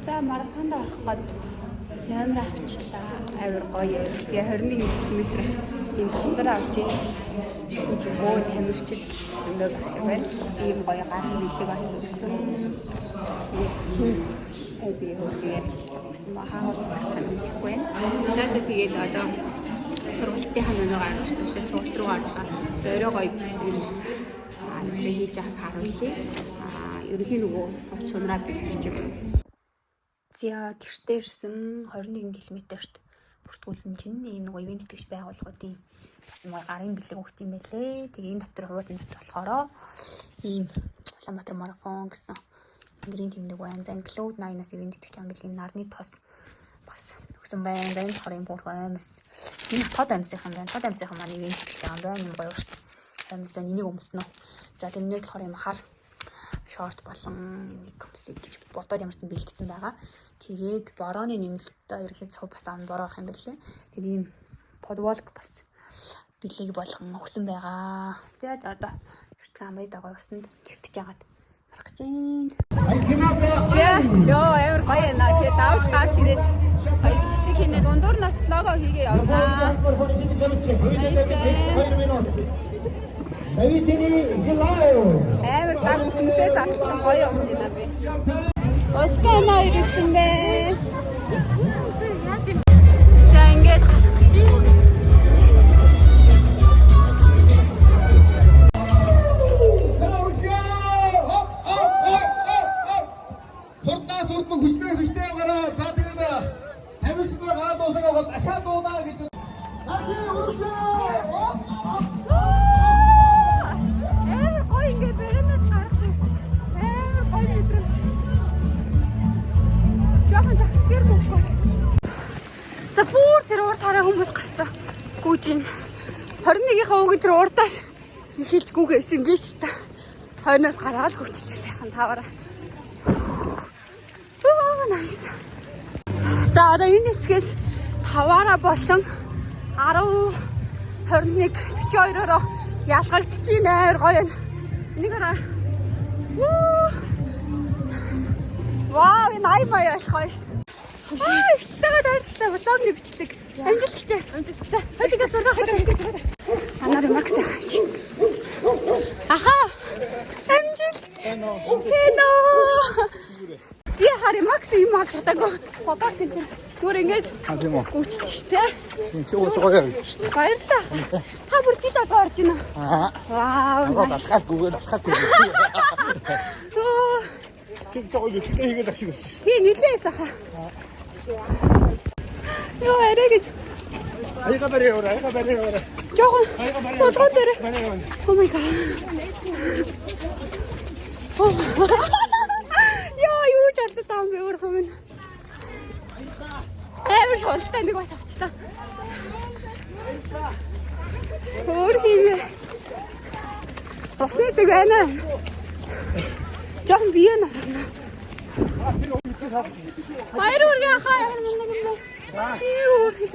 За марафонд орох гээд номер авчлаа. Авир гоё. Тэгээ 21 км ийм дотор авч гэсэн чи боо тамирчид өнөө багш байна. Ийм гоё гарын бэлэг бас өгсөн. Тэгээд сая би ярилцлаа гэсэн ба хаагур сэтгэх юм гэхгүй байна. За тэгээд одоо сургалтын ханаа гаргаж тавьшаа сургалт руу гарлаа. Орой гоё бэлэг хийж харуулъя. Ерөнхийн нөгөө цунраа бэлгэж юм. За гэртээ ирсэн 21 км-т бүртгүүлсэн чинь ийм нөгөө ивент итгэж байгууллагуудын бас юм гарын бэлэг өгт юм байлээ. Тэгээ энэ дотор хуваалцсан болохоор ийм Улаанбаатар марафон гэсэн гэрийн тэмдэг байна. За Англиуд 80-аас ивент итгэж байгаа бэлгийн нарны тос бас өгсөн байна. Энэ хорын бүр аймс. Энэ тод амьсынхан байна. Тод амьсынхан маань ивент итгэж байгаа юм байна. Юм гоё шүү дээ. Амьсаа энийг өмснө. За тэрнээ болохоор юм хар шорт болон нэг комсиг гэж бодоод ямарсан бэлтгэсэн байгаа. Тэгээд борооны нэмэлтээр ирэхэд цуг бас ам бороо авах юм байлээ. Тэгээд ийм подволк бас бэлэг болгон өгсөн байгаа. За одоо камерыг дагав усанд гэртэж яагаад гарах гэж байна. За ёо амар гоё наа. Тэгээд давж гарч ирээд гоё бичлэг хийнэ. Дундуур нас лого хийгээ явуулаа. Амар лаг үсэнсээ задлсан гоё юм байна би. Оскана ирсэн бэ. За ингээд Хурднаас урдмаг хүчтэй гараа. За тэгээд тамирчид гараад дуусаагаа бол дахиад дуудаа гэж. За бүр тэр урд хараа хүмүүс гастаа гүйж ин 21-ийнхаа үгүй тэр урдаас эхэлж гүгээсэн би ч та 20-оос гараад хөвчлээ сайхан таваараа. Nice. За одоо энэ хэсгээс таваараа болон 10 21 42-ороо ялгагдчихин амар гоё юм. Энийг хараа. Вау, энэ аймаа ялах гоё шүү. Бичтэйгээд ойрчлаа блогны бичлэг. Амжилт хичээ. Амжилт. Хойдоо зураг хойдоо. Анаар макс яах чи. Аха. Амжилт. Сэно. Би хараа макс юм авч чадаагүй. Фотог тийм. Гүр ингэж гүчтэй штэ. Чи уус гоё гэж штэ. Баярлаа. Та бүр тийг орж байна. Вау. Алхаагүй. Тэг гоё ихтэй хийгээд ашиг өс. Тий нилээс аха. Йоо арай гэж. Аяга барай. Жогон. Болгоо дээр. Oh my god. Яа юу ч алдаа юм бэ өөрөө минь. Эвэр шолтой нэг бас авчлаа. Өөр хийвээ. Босны зэг байна. Жохон бие нарна. Баяр үргээ хаа. Юу хийх.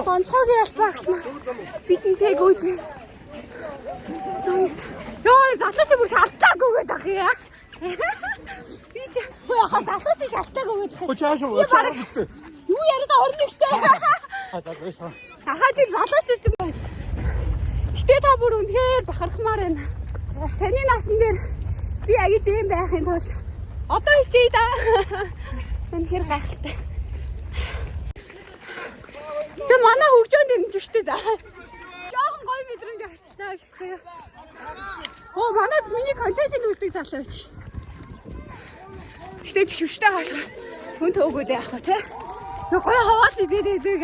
Онцгой ялбагч маа. Бидэнтэй гүйж. Nice. Йоо залууш бүр шалтлаагүй гэдэг ах яа. Би ч хаа залууш шалтлаагүй гэдэг. Очааш уу. Юу яриад орно штэ. Ахаа тийм залууч ч юм уу. Гэтэ та бүр үнэхээр бахархмаар байна. Таны насан дээр би агил юм байхын тулд одоо хичээе да. Үнэхээр гайхалтай. Тэ манай хөгжөөнд юм ч штэ да. Жохон гоё мэдрэмж авчлаа гэхгүй. Оо манай миний контентын үздэг залуу байж. Гэтэ чихвштэй харах. Хүн төөгөөд яах вэ те? Гоё хаваал идэдэг.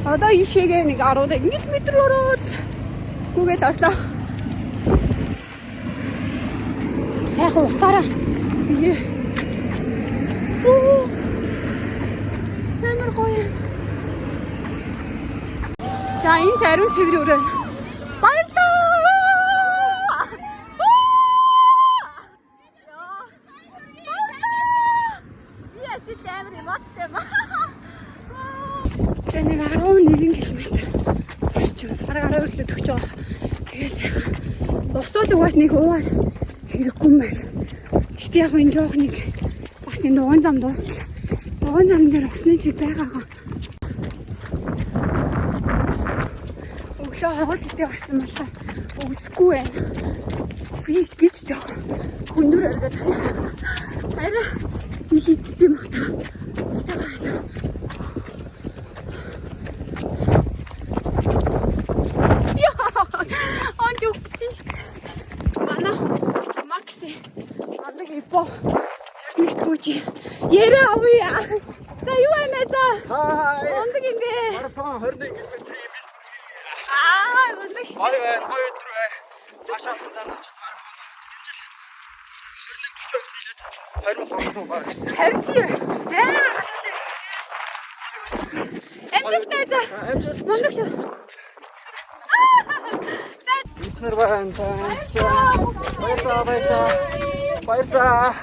Одоо ишээгээ нэг 10 км өрөөл гүгээл орлоо. Сайхан усаараа. Амар гоё. За энэ тариун цэвэр өрөө. Баярлалаа. Би ажил амар эмоцтой юм. За нэг 11 км орчим. Бараг 10 өглөө төгч байгаа. Тэгээ сайхан. Босоолог бас нэг уугаад хэрэггүй юм байна. Гэхдээ яг энэ жоох нэг бас энэ дугуун зам дуусна. Дугуун зам дээр усны зэг байгаагаа. Өглөө хоол идэх орсон болоо үсэхгүй байна. Би гэж жоох хүндөр өргөд. Харин нэг идэх юм бах та. Манай Макси амдаг ипо хэрнэтгүүчи ярэ авъя. За юу байна за? Амдаг ингэ. Марафон 21 км бит. Амдаг шүү. Ой байна, ой өдрөө. Цаашаа цаана ч марафон. 22 баг гэсэн. Харин тийм. Амжилттай за. Амжилт. Амдаг шүү. Эцнэр байна. Баярлалаа.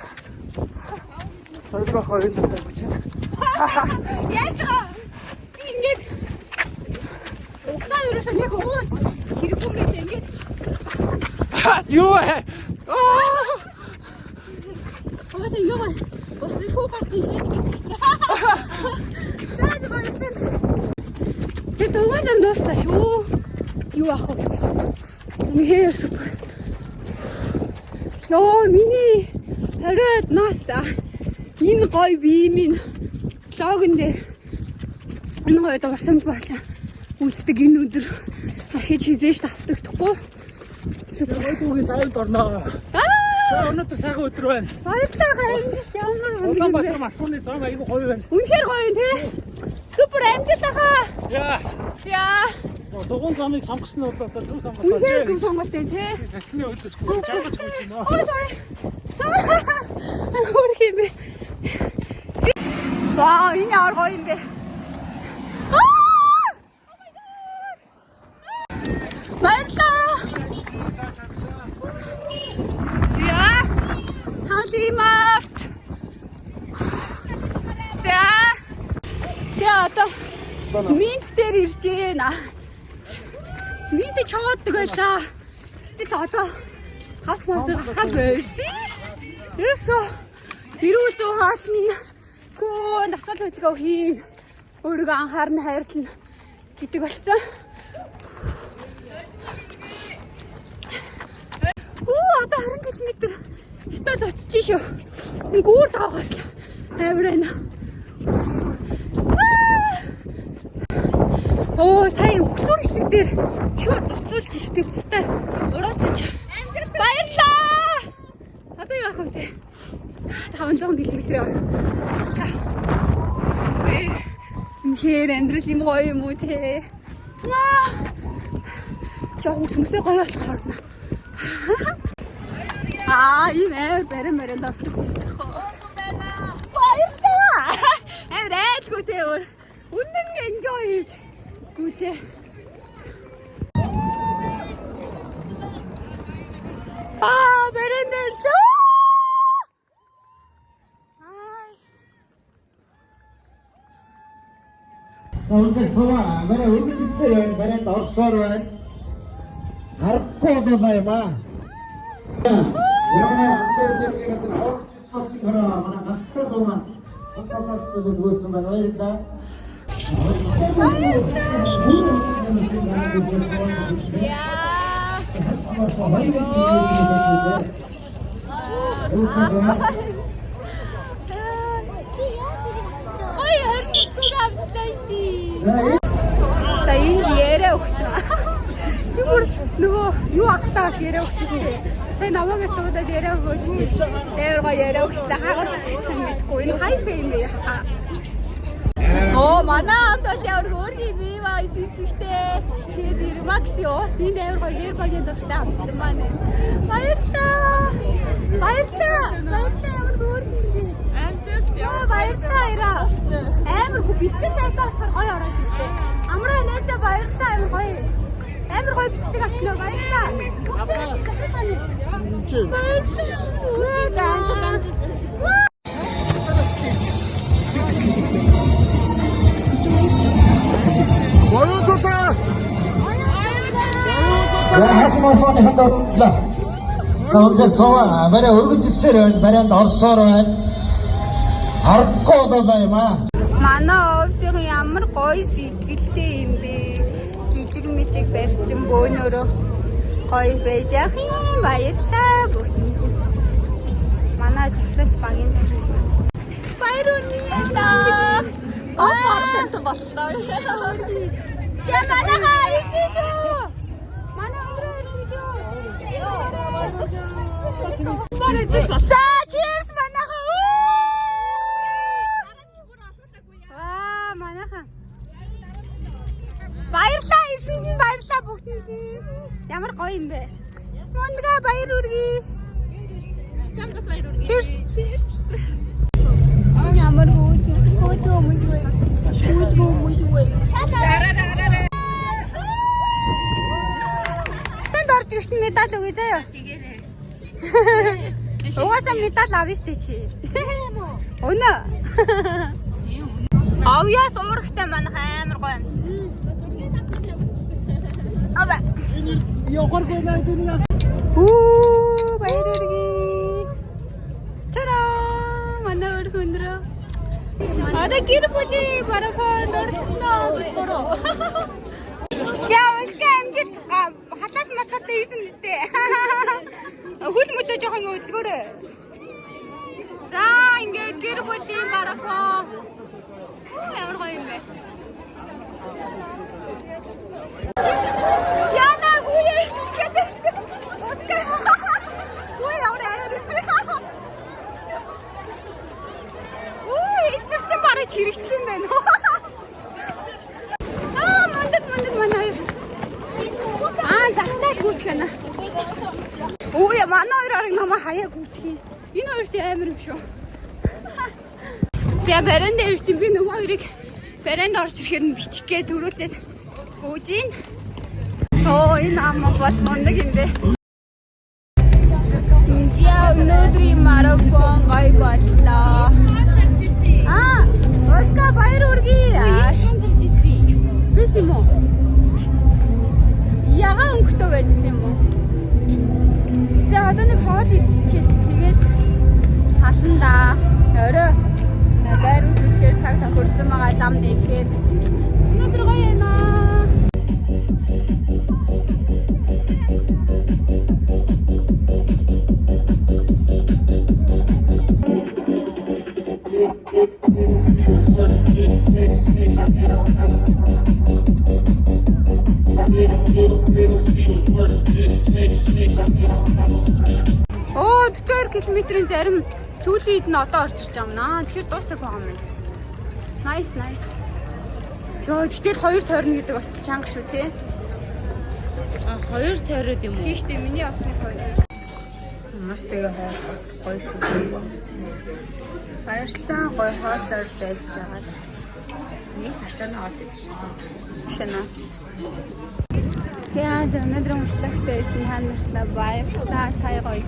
Сойрго хоёр цагтай гэж. Яаж байгаа? Би ингэж угсаа ерөөсөө яг ууж хэрэггүй мэт ингэж. Юу вэ? Угсаа ингэ бос ихүү партий хийж гэдэг шүү дээ. Заад баярлалаа. Тэ дугуй зам дуустаа шүү. Юу ах вэ? Мэр супер. Йоо миний хараад нааса. Энэ гой би минь логон дээр энэ гойд орсон байлаа. Үлддэг энэ өдөр ахиж хизээш тавтагдахгүй. Супер гойдгийн лайвд орноо. За өнөөдөр сайхан өдөр байна. Баярлалаа амжилт ямар Улаанбаатар маршрутны зам аягүй гоё байна. үнэхээр гоё юм те. Супер амжилт ахаа. За. Яа. Дугуун замыг сонгосон нь бол одоо зөв сонголт байна. Үнэхээр зөв сонголт байна те. Салтны өдөөс чаргаж хүч байна. Oh sorry. Хөрхий бэ. Вау, энэ ямар гоё юм бэ. Баярлалаа. За. Халимарт. За. За одоо минт дээр ирж байна. Минт чаваадаг байлаа. Гэтэл одоо хат мозог хаа байсан шүү дээ. Ерөөсөө эрүүл зүй хаална. Хөө насгал хөдөлгөөн хийн. Өөрийгөө анхаарна, хайрлна гэдэг болсон. Одоо 20 км стаа зоцчих шүү. Нэг өөр давгаас амар байна. Сая өгсөр хэсэг дээр шууд зоцуулж штеп бусдаа ураач. Баярлаа. Одоо яах вэ? 500 км яваа. Үнэхээр амьдрал юм гоё юм уу те? Жог өсмөсөө гоё болохоор наа. Ийм амар барин давтдаг юм байна. Баярлалаа. Амар айдгүй те өөр. Үнэн enjoy хийж гүлээ. Барин дэрсөө. Өндөр цаваа барай өргөжсөр байна, барайд орсоор байна. Харахгүй болоо юм аа. Яа, асуултыг гэсэн авч спортын хараа манай гастар дурман. Хатамт дүүсэн байна баярлаа. За энэ яриа өгсөн. Нөгөө юу ахтаас яриа өгсөн шүү дээ. Сайн намаагаас дуудаад яриа өгөөч. Дээр гоё яриа өгчлээ. Хаагаас юм гэдэггүй. Энэ хайф юм бэ хаа. Манай одоо ямар өөрийн бие маа эзэгтэй. Тэгээд Макси уус энэ амар гоё хэр багийн дуртай хамтсан байна. Баярлалаа. Ямар өөрийн бие. Амжилт яа. Баярлалаа ираа. Амар хөө бэлтгэл сайтай болохоор гоё ороод ирлээ. Амраа найзаа баярлалаа амар гоё. Амар гоё бичлэг авчихлаа баярлалаа. Баярлалаа. Хацмарфоны хандууллаа. Өндөр цаваа барай өргөж ирсээр байна. Барайнд орсоор байна. Харахгүй болоо юм аа. Манай офисын ямар гоё сэтгэлтэй юм бэ. Жижиг мижиг барьчин бөөнөрөө гоё байж ах юм баярлаа бүгд. Манай захирал багийн захирал. Баяр хүргэе. Апарт боллоо. Я манайхаа ирсэн шүү. Манай өнгөрөө ирсэн шүү. За cheers манайхаа. Аа манайхаа. Баярлаа ирсэнд нь баярлаа бүгдэнд. Ямар гоё юм бэ? Мондгаа баяр хүргэе. Чамдас баяр хүргэе. Cheers. Cheers. Ямар хөөдөө мөйгүй. Хөөдөө мөйгүй. Тэнд орж ирсэн медаль өгье заяа. Тэгээрээ. Угаасаа медаль авъя штэ чи. Өнөө. Авьяас уурахтай манайх амар гоё юм. Ава. Ёгоргүй наа дүний. Баяр хүргэе. Тара манай өргөндрөө. Одоо гэр бүлийн марафон орсноо битгөрөө. Жаавс гэмжил халаат малхалтай хийсэн мэт. Хөл мөдөө жоохон өдгөөрэй. За ингээд гэр бүлийн марафон. Ямар гоё юм бэ? Яна хүйе ихтэй шүү. Оскар. Хүйе ямар аяар. Эдгээр чинь барыг чирэгдсэн байна. Мандад манай хоёр. Захлаа гүйчихэнэ. Өө манай хоёроор намайг хаяа гүйчихье. Энэ хоёр чи амар юм шүү. За баранд ирсэн би нөгөө хоёрыг баранд орж ирэхээр нь бичих гээ төрүүлээд гүйж ийн. Энэ амаа бол мундаг юм бэ. Өнөөдрийн марафон гоё боллоо. Оскар баяр хүргэе. Ханзарч ирсэн. Биш юм уу? Ягаан өнгөтэй байсан юм уу? За одоо нэг хоол идчихэд тэгээд сална да. Орой байр үзүүлэхээр цаг тохирсон байгаа зам нээхээр өнөөдөр гоё байна. Оо 42 км-ийн зарим сүүлийн хэд нь одоо орж ирж байгаа юм наа. Тэгэхээр дуусах байгаа юм. Nice. Йоо гэтэл 2 тойрно гэдэг бас чанга шүү те. 2 тойроод юм уу? Тийм шүү дээ. Миний авсны 2. Маш тэгээ хоол гоё шүү. Баярлалаа гоё хоолоор байлж байгаа. Нэг хатана аваад биш нэ. За өнөөдөр уншлагтай байсан ханартлаа баярлалаа. Сая гоё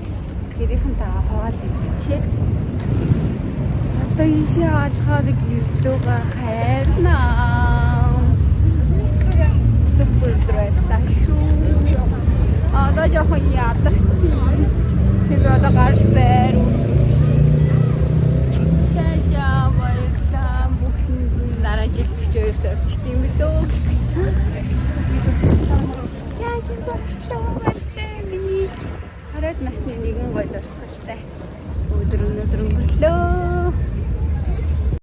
гэрийнхэнтэй хоол идчихээ. Одоо ийшээ алхаад гэрлүүгээ хайрнаа. Супер драйлаа шүү. Одоо жоохон ядарч юм. Тэр одоо гарч байр үзүүлээ. Чаа баярлалаа. Бүхэн дараа жил 42-т орчих юм лөө. Чаа баярлалаа. Миний хараад насны нэгэн гоё дурсгалтай. Өнөөдөр